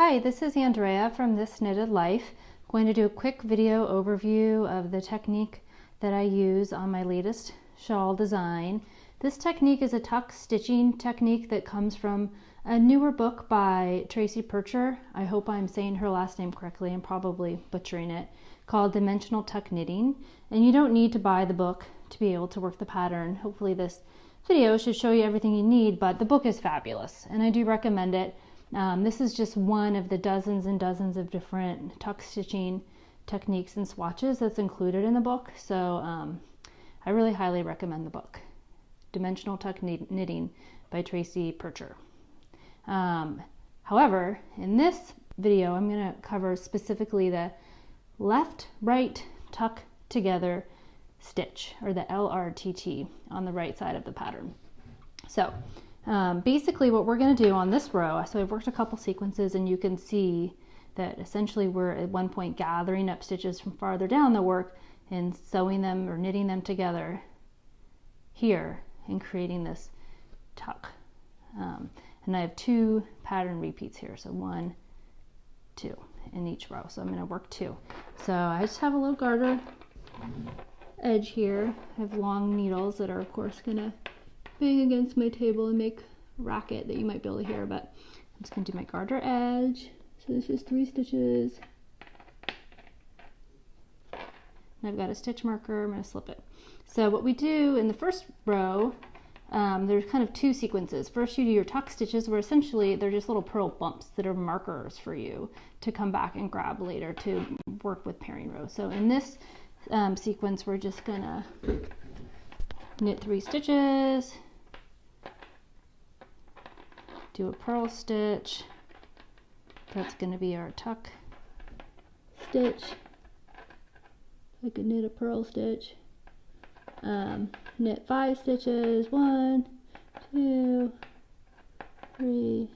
Hi, this is Andrea from This Knitted Life. I'm going to do a quick video overview of the technique that I use on my latest shawl design. This technique is a tuck stitching technique that comes from a newer book by Tracy Purcher. I hope I'm saying her last name correctly. I'm probably butchering it. Called Dimensional Tuck Knitting. And you don't need to buy the book to be able to work the pattern. Hopefully this video should show you everything you need, but the book is fabulous and I do recommend it. This is just one of the dozens and dozens of different tuck stitching techniques and swatches that's included in the book. So I really highly recommend the book, Dimensional Tuck Knitting by Tracy Purcher. However, in this video, I'm going to cover specifically the left-right tuck together stitch, or the LRTT on the right side of the pattern. So basically what we're going to do on this row, so I've worked a couple sequences and you can see that essentially we're at one point gathering up stitches from farther down the work and sewing them or knitting them together here and creating this tuck. And I have two pattern repeats here, so 1, 2 in each row, so I'm going to work 2. So I just have a little garter edge here. I have long needles that are of course going to bang against my table and make a racket that you might be able to hear, but I'm just going to do my garter edge. So this is 3 stitches. And I've got a stitch marker. I'm going to slip it. So what we do in the first row, there's kind of 2 sequences. First you do your tuck stitches, where essentially they're just little purl bumps that are markers for you to come back and grab later to work with pairing rows. So in this sequence we're just going to knit 3 stitches, do a purl stitch, that's going to be our tuck stitch. I could knit a purl stitch, knit 5 stitches, 1, 2, 3,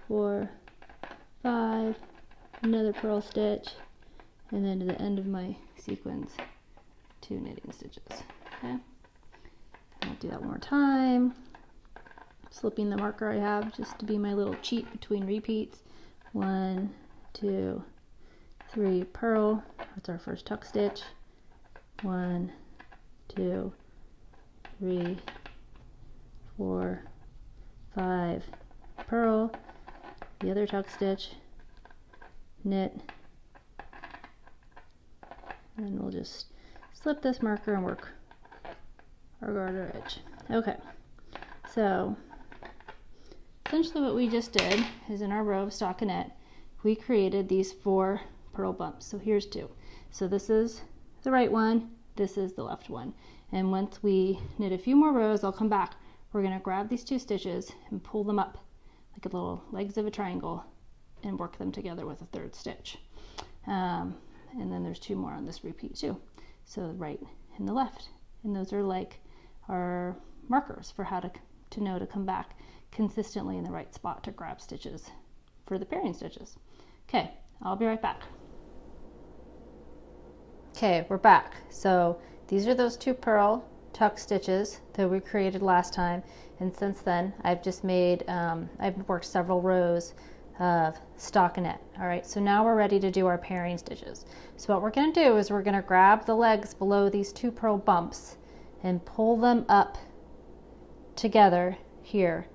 4, 5, another purl stitch, and then to the end of my sequence 2 knitting stitches. Okay, I'll do that one more time, slipping the marker I have just to be my little cheat between repeats. 1, 2, 3 purl, that's our first tuck stitch. 1, 2, 3, 4, 5 purl, the other tuck stitch, knit, and then we'll just slip this marker and work our garter edge. Okay, so essentially what we just did is in our row of stockinette, we created these 4 purl bumps. So here's 2. So this is the right one, this is the left one. And once we knit a few more rows, I'll come back. We're going to grab these 2 stitches and pull them up like a little legs of a triangle and work them together with a 3rd stitch. And then there's 2 more on this repeat too. So the right and the left. And those are like our markers for how to know to come back consistently in the right spot to grab stitches for the pairing stitches. Okay, I'll be right back. Okay, we're back. So these are those 2 purl tuck stitches that we created last time, and since then I've just made I've worked several rows of stockinette. All right, so now we're ready to do our pairing stitches. So what we're going to do is we're going to grab the legs below these 2 purl bumps and pull them up together here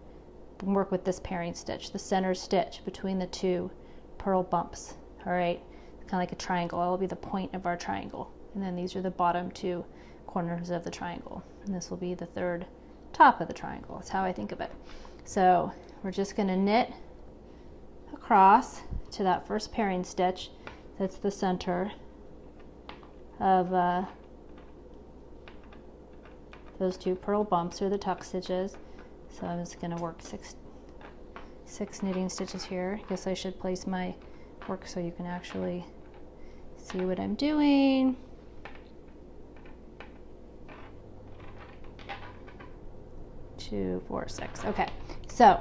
and work with this pairing stitch, the center stitch between the 2 purl bumps. All right, kind of like a triangle. That will be the point of our triangle, and then these are the bottom 2 corners of the triangle, and this will be the 3rd top of the triangle. That's how I think of it. So we're just going to knit across to that first pairing stitch that's the center of those 2 purl bumps, or the tuck stitches. So I'm just going to work 6 knitting stitches here. I guess I should place my work so you can actually see what I'm doing. Two, 4, 6. Okay, so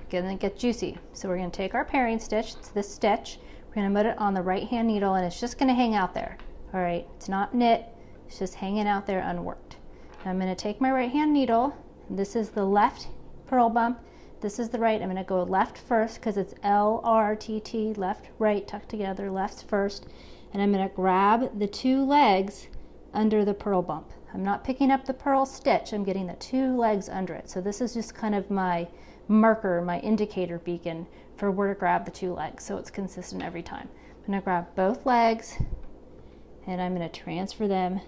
gonna get juicy. So we're going to take our pairing stitch, it's this stitch, we're going to put it on the right hand needle, and it's just going to hang out there. All right, it's not knit, it's just hanging out there unworked. Now I'm going to take my right hand needle, and this is the left purl bump, this is the right. I'm going to go left first because it's L-R-T-T, left, right, tuck together, left first. And I'm going to grab the two legs under the purl bump. I'm not picking up the purl stitch, I'm getting the two legs under it. So this is just kind of my marker, my indicator beacon for where to grab the two legs, so it's consistent every time. I'm going to grab both legs and I'm going to transfer them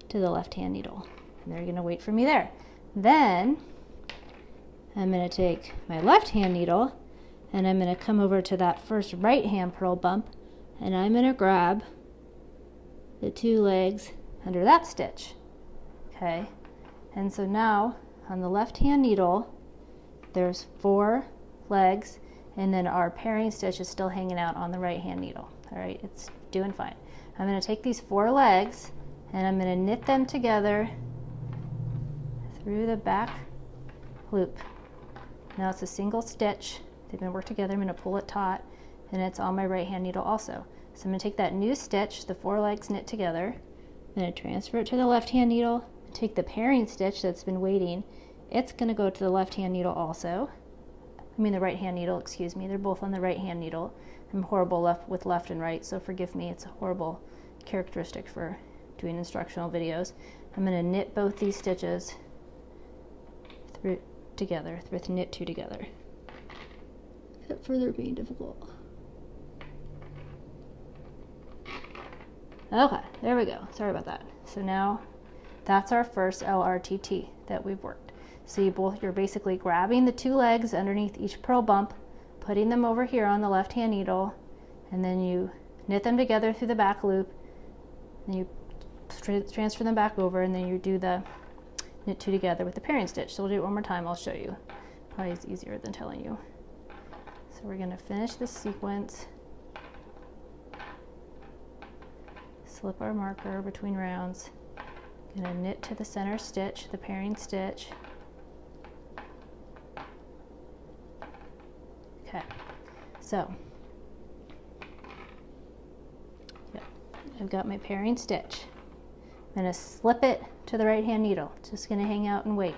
to the left hand needle. And they're going to wait for me there. Then I'm going to take my left hand needle and I'm going to come over to that first right hand purl bump and I'm going to grab the two legs under that stitch. Okay, and so now on the left hand needle there's 4 legs and then our pairing stitch is still hanging out on the right hand needle. All right, it's doing fine. I'm going to take these 4 legs and I'm going to knit them together through the back loop. Now it's a single stitch. They've been worked together. I'm going to pull it taut and it's on my right hand needle also. So I'm going to take that new stitch, the 4 legs knit together, I'm going to transfer it to the left hand needle, take the pairing stitch that's been waiting, it's going to go to the left hand needle also. I mean the right hand needle, excuse me, they're both on the right hand needle. I'm horrible with left and right, so forgive me, it's a horrible characteristic for doing instructional videos. I'm going to knit both these stitches through together, with knit 2 together. That further being difficult. Okay, there we go. Sorry about that. So now that's our first LRTT that we've worked. So you're basically grabbing the 2 legs underneath each purl bump, putting them over here on the left hand needle, and then you knit them together through the back loop, and you transfer them back over, and then you do the knit 2 together with the pairing stitch. So we'll do it one more time. I'll show you. Probably is easier than telling you. So we're going to finish this sequence. Slip our marker between rounds. Going to knit to the center stitch, the pairing stitch. Okay, so I've got my pairing stitch. I'm going to slip it to the right hand needle. It's just going to hang out and wait.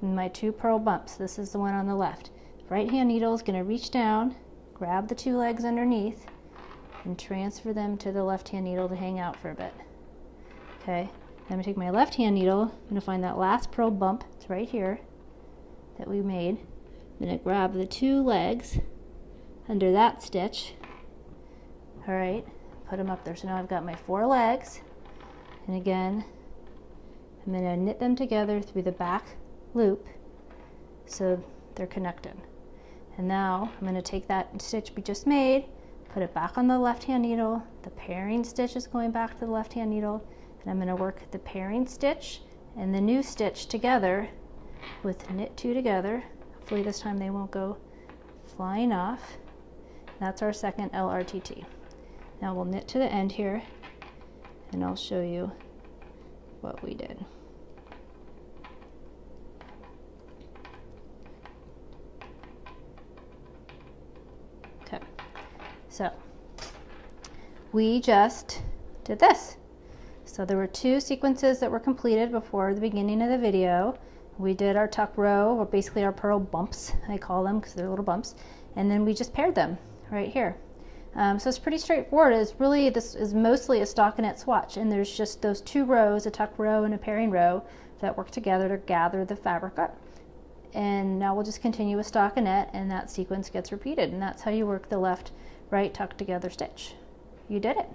And my 2 purl bumps, this is the one on the left. Right hand needle is going to reach down, grab the 2 legs underneath, and transfer them to the left hand needle to hang out for a bit. Okay, I'm going to take my left hand needle, I'm going to find that last purl bump, it's right here, that we made. I'm going to grab the 2 legs under that stitch. All right, put them up there. So now I've got my 4 legs, and again, I'm going to knit them together through the back loop so they're connected. And now I'm going to take that stitch we just made, put it back on the left hand needle, the pairing stitch is going back to the left hand needle, and I'm going to work the pairing stitch and the new stitch together with knit 2 together. Hopefully this time they won't go flying off. That's our second LRTT. Now we'll knit to the end here and I'll show you what we did. Okay, so we just did this. So there were 2 sequences that were completed before the beginning of the video. We did our tuck row, or basically our purl bumps, I call them because they're little bumps, and then we just paired them right here. So it's pretty straightforward. This is mostly a stockinette swatch, and there's just those 2 rows, a tuck row and a pairing row, that work together to gather the fabric up. And now we'll just continue with stockinette, and that sequence gets repeated, and that's how you work the left, right tuck together stitch. You did it.